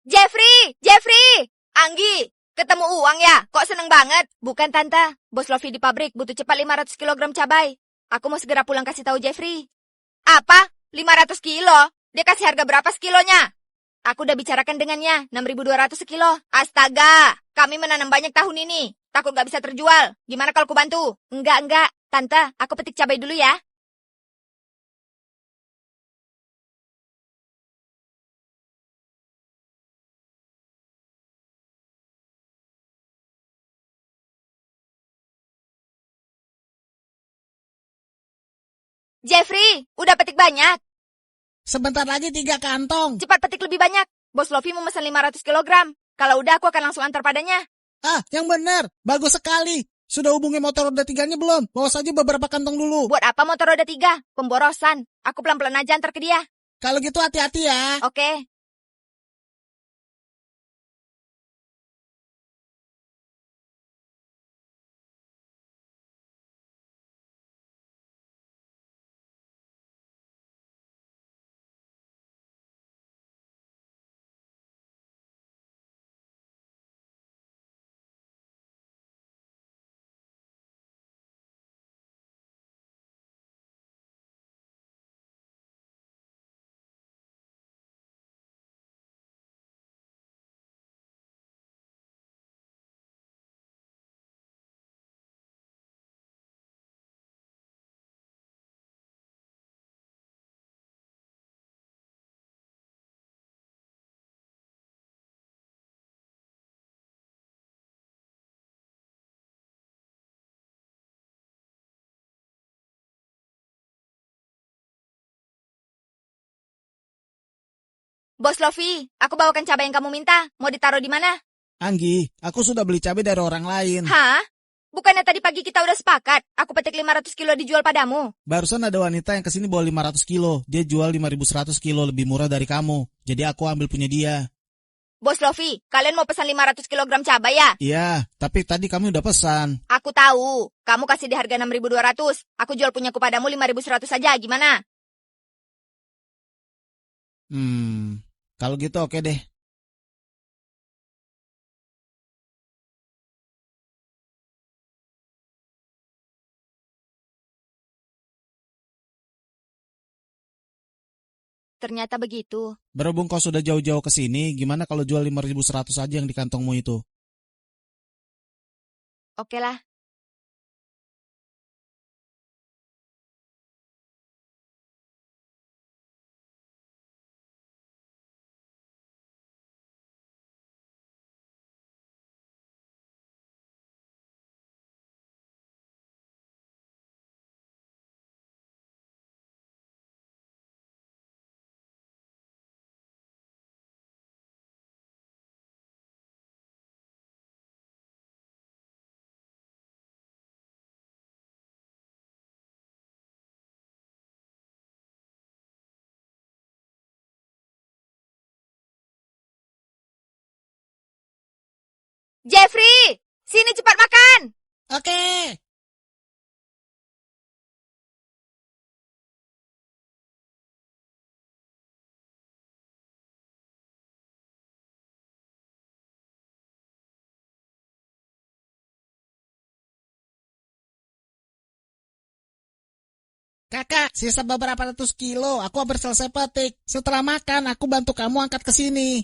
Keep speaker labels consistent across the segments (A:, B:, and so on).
A: Jeffrey! Jeffrey! Anggi, ketemu uang ya? Kok seneng banget? Bukan, Tante. Bos Lofi di pabrik butuh cepat 500 kilogram cabai. Aku mau segera pulang kasih tahu Jeffrey. Apa? 500 kilo? Dia kasih harga berapa sekilonya? Aku udah bicarakan dengannya, 6.200 sekilo. Astaga, kami menanam banyak tahun ini. Takut gak bisa terjual. Gimana kalau ku bantu? Enggak. Tante, aku petik cabai dulu ya. Jeffrey, udah petik banyak.
B: Sebentar lagi 3 kantong.
A: Cepat petik lebih banyak. Bos Lofi mau memesan 500 kilogram. Kalau udah, aku akan langsung antar padanya.
B: Yang benar. Bagus sekali. Sudah hubungi motor roda 3-nya belum? Bawa saja beberapa kantong dulu.
A: Buat apa motor roda 3? Pemborosan. Aku pelan-pelan aja antar ke dia.
B: Kalau gitu hati-hati ya.
A: Oke. Bos Lofi, aku bawakan cabai yang kamu minta. Mau ditaruh di mana?
B: Anggi, aku sudah beli cabai dari orang lain.
A: Hah? Bukannya tadi pagi kita udah sepakat, aku petik 500 kilo dijual padamu.
B: Barusan ada wanita yang kesini bawa 500 kilo. Dia jual 5.100 kilo lebih murah dari kamu. Jadi aku ambil punya dia.
A: Bos Lofi, kalian mau pesan 500 kilogram cabai ya?
B: Iya, tapi tadi kami udah pesan.
A: Aku tahu, kamu kasih di harga 6.200. Aku jual punyaku padamu 5.100 saja, gimana?
B: Kalau gitu oke deh.
A: Ternyata begitu.
B: Berhubung kau sudah jauh-jauh ke sini, gimana kalau jual 5.100 aja yang di kantongmu itu?
A: Oke lah. Jeffrey, sini cepat makan.
B: Oke. Kakak, sisa beberapa ratus kilo. Aku hampir selesai petik. Setelah makan, aku bantu kamu angkat ke sini.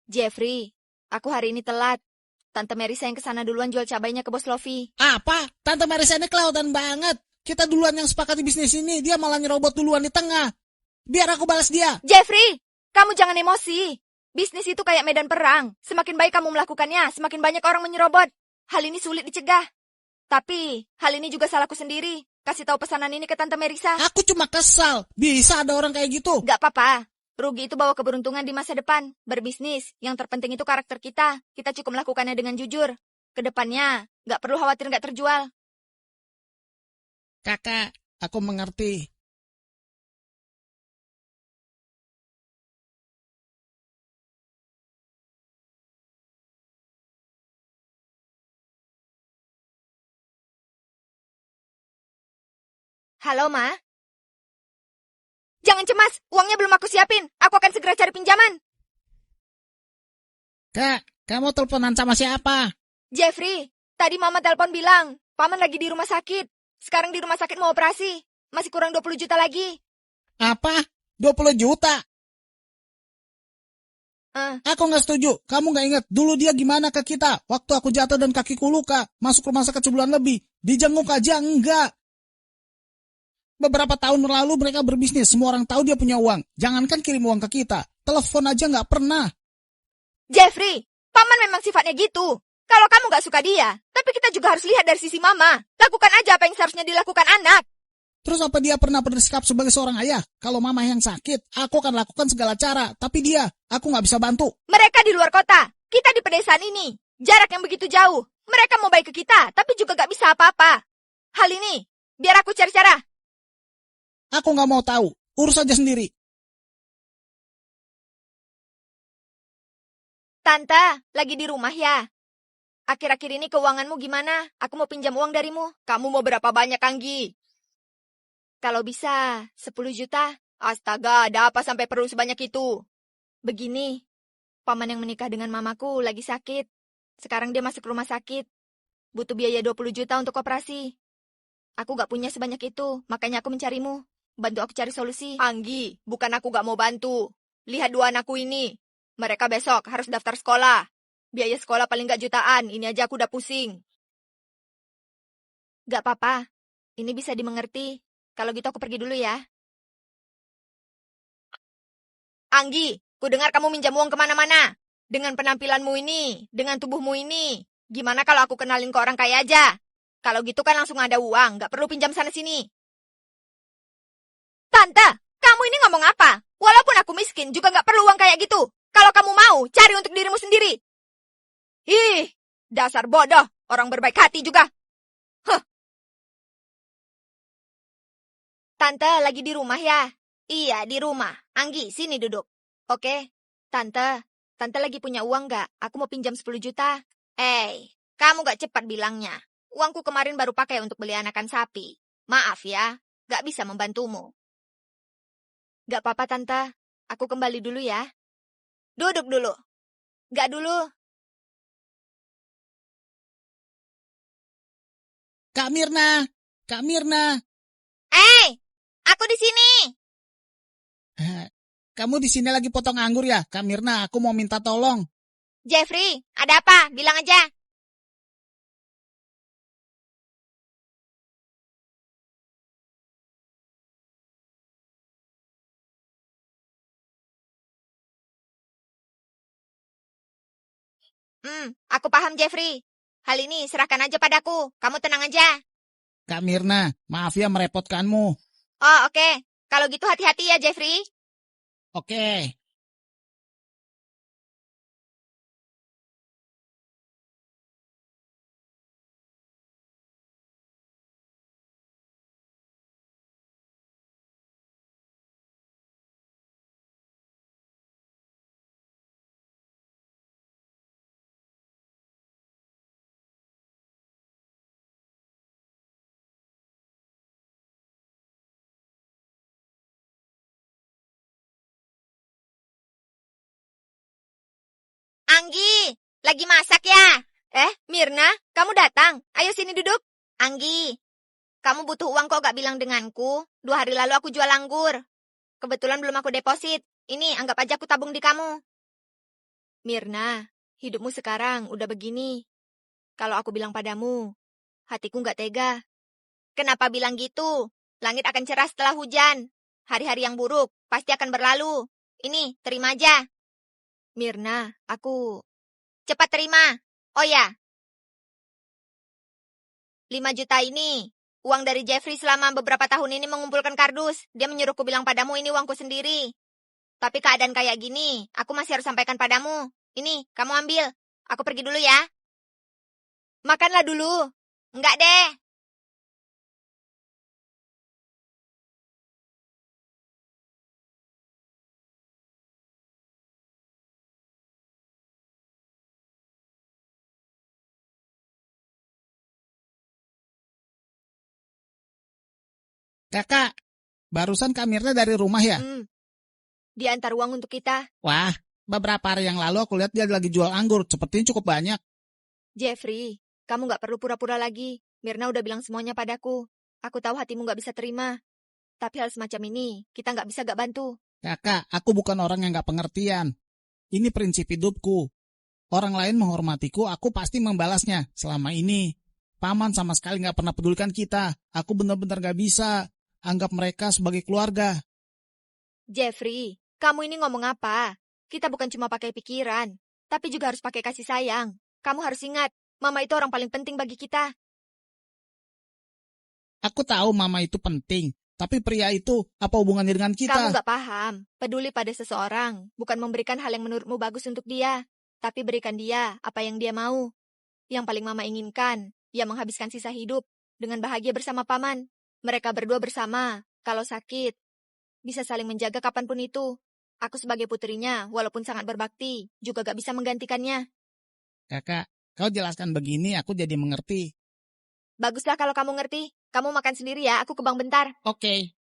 A: Jeffrey, aku hari ini telat. Tante Marisa yang kesana duluan jual cabainya ke Bos Lofi.
B: Apa? Tante Marisa ini kelautan banget. Kita duluan yang sepakat di bisnis ini. Dia malah nyerobot duluan di tengah. Biar aku balas dia.
A: Jeffrey, kamu jangan emosi. Bisnis itu kayak medan perang. Semakin baik kamu melakukannya, semakin banyak orang menyerobot. Hal ini sulit dicegah. Tapi, hal ini juga salahku sendiri. Kasih tahu pesanan ini ke Tante Marisa.
B: Aku cuma kesal. Bisa ada orang kayak gitu.
A: Gak apa-apa. Rugi itu bawa keberuntungan di masa depan. Berbisnis, yang terpenting itu karakter kita. Kita cukup melakukannya dengan jujur. Kedepannya, gak perlu khawatir gak terjual.
B: Kakak, aku mengerti.
A: Halo, Ma. Jangan cemas, uangnya belum aku siapin. Aku akan segera cari pinjaman.
B: Kak, kamu teleponan sama siapa?
A: Jeffrey, tadi Mama telepon bilang, Paman lagi di rumah sakit. Sekarang di rumah sakit mau operasi. Masih kurang 20 juta lagi.
B: Apa? 20 juta?
A: Eh,
B: Aku nggak setuju. Kamu nggak ingat dulu dia gimana ke kita? Waktu aku jatuh dan kakiku luka. Masuk rumah sakit sebulan lebih. Dijenguk aja enggak. Beberapa tahun lalu mereka berbisnis. Semua orang tahu dia punya uang. Jangankan kirim uang ke kita. Telepon aja nggak pernah.
A: Jeffrey, Paman memang sifatnya gitu. Kalau kamu gak suka dia, tapi kita juga harus lihat dari sisi Mama. Lakukan aja apa yang seharusnya dilakukan anak.
B: Terus apa dia pernah bersikap sebagai seorang ayah? Kalau mama yang sakit, aku akan lakukan segala cara. Tapi dia, aku nggak bisa bantu.
A: Mereka di luar kota, kita di pedesaan ini. Jarak yang begitu jauh. Mereka mau baik ke kita, tapi juga gak bisa apa-apa. Hal ini, biar aku cari cara.
B: Aku nggak mau tahu. Urus aja sendiri.
A: Tante, lagi di rumah ya? Akhir-akhir ini keuanganmu gimana? Aku mau pinjam uang darimu. Kamu mau berapa banyak, Anggi? Kalau bisa, 10 juta. Astaga, ada apa sampai perlu sebanyak itu? Begini, paman yang menikah dengan mamaku lagi sakit. Sekarang dia masuk rumah sakit. Butuh biaya 20 juta untuk operasi. Aku gak punya sebanyak itu, makanya aku mencarimu. Bantu aku cari solusi. Anggi, bukan aku gak mau bantu. Lihat dua anakku ini. Mereka besok harus daftar sekolah. Biaya sekolah paling gak jutaan, ini aja aku udah pusing. Gak apa-apa, ini bisa dimengerti. Kalau gitu aku pergi dulu ya. Anggi, ku dengar kamu minjam uang kemana-mana. Dengan penampilanmu ini, dengan tubuhmu ini. Gimana kalau aku kenalin ke orang kaya aja? Kalau gitu kan langsung ada uang, gak perlu pinjam sana-sini. Tante, kamu ini ngomong apa? Walaupun aku miskin, juga gak perlu uang kayak gitu. Kalau kamu mau, cari untuk dirimu sendiri. Ih, dasar bodoh, orang berbaik hati juga. Huh. Tante lagi di rumah ya? Iya, di rumah. Anggi, sini duduk. Oke, Tante lagi punya uang gak? Aku mau pinjam 10 juta. Kamu gak cepat bilangnya. Uangku kemarin baru pakai untuk beli anakan sapi. Maaf ya, gak bisa membantumu. Gak apa-apa, Tante. Aku kembali dulu ya. Duduk dulu. Gak dulu.
B: Kak Mirna, Kak Mirna.
A: Aku di sini.
B: Kamu di sini lagi potong anggur ya? Kak Mirna, aku mau minta tolong.
A: Jeffrey, ada apa? Bilang aja. Aku paham, Jeffrey. Hal ini serahkan aja padaku. Kamu tenang aja.
B: Kak Mirna, maaf ya merepotkanmu.
A: Oh, oke. Kalau gitu hati-hati ya, Jeffrey.
B: Oke.
A: Anggi, lagi masak ya? Mirna, kamu datang. Ayo sini duduk. Anggi, kamu butuh uang kok gak bilang denganku? 2 hari lalu aku jual anggur. Kebetulan belum aku deposit. Ini, anggap aja aku tabung di kamu. Mirna, hidupmu sekarang udah begini. Kalau aku bilang padamu, hatiku gak tega. Kenapa bilang gitu? Langit akan cerah setelah hujan. Hari-hari yang buruk pasti akan berlalu. Ini, terima aja. Mirna, aku... Cepat terima. Oh ya, 5 juta ini. Uang dari Jeffrey selama beberapa tahun ini mengumpulkan kardus. Dia menyuruhku bilang padamu ini uangku sendiri. Tapi keadaan kayak gini, aku masih harus sampaikan padamu. Ini, kamu ambil. Aku pergi dulu ya. Makanlah dulu. Enggak deh.
B: Kakak, barusan Kak Mirna dari rumah ya?
A: Dia antar uang untuk kita.
B: Wah, Beberapa hari yang lalu aku lihat dia lagi jual anggur, sepertinya cukup banyak.
A: Jeffrey, kamu nggak perlu pura-pura lagi. Mirna udah bilang semuanya padaku. Aku tahu hatimu nggak bisa terima. Tapi hal semacam ini, kita nggak bisa nggak bantu.
B: Kakak, aku bukan orang yang gak pengertian. Ini prinsip hidupku. Orang lain menghormatiku, aku pasti membalasnya. Selama ini, Paman sama sekali gak pernah pedulikan kita. Aku benar-benar gak bisa anggap mereka sebagai keluarga.
A: Jeffrey, kamu ini ngomong apa? Kita bukan cuma pakai pikiran, tapi juga harus pakai kasih sayang. Kamu harus ingat, Mama itu orang paling penting bagi kita.
B: Aku tahu Mama itu penting, tapi pria itu apa hubungannya dengan
A: Kamu
B: kita?
A: nggak paham. Peduli pada seseorang, bukan memberikan hal yang menurutmu bagus untuk dia, tapi berikan dia apa yang dia mau. Yang paling Mama inginkan, ia menghabiskan sisa hidup dengan bahagia bersama Paman. Mereka berdua bersama, kalau sakit, bisa saling menjaga kapanpun itu. Aku sebagai putrinya, walaupun sangat berbakti, juga gak bisa menggantikannya.
B: Kakak, kau jelaskan begini aku jadi mengerti.
A: Baguslah kalau kamu ngerti. Kamu makan sendiri ya, aku ke bank bentar.
B: Oke.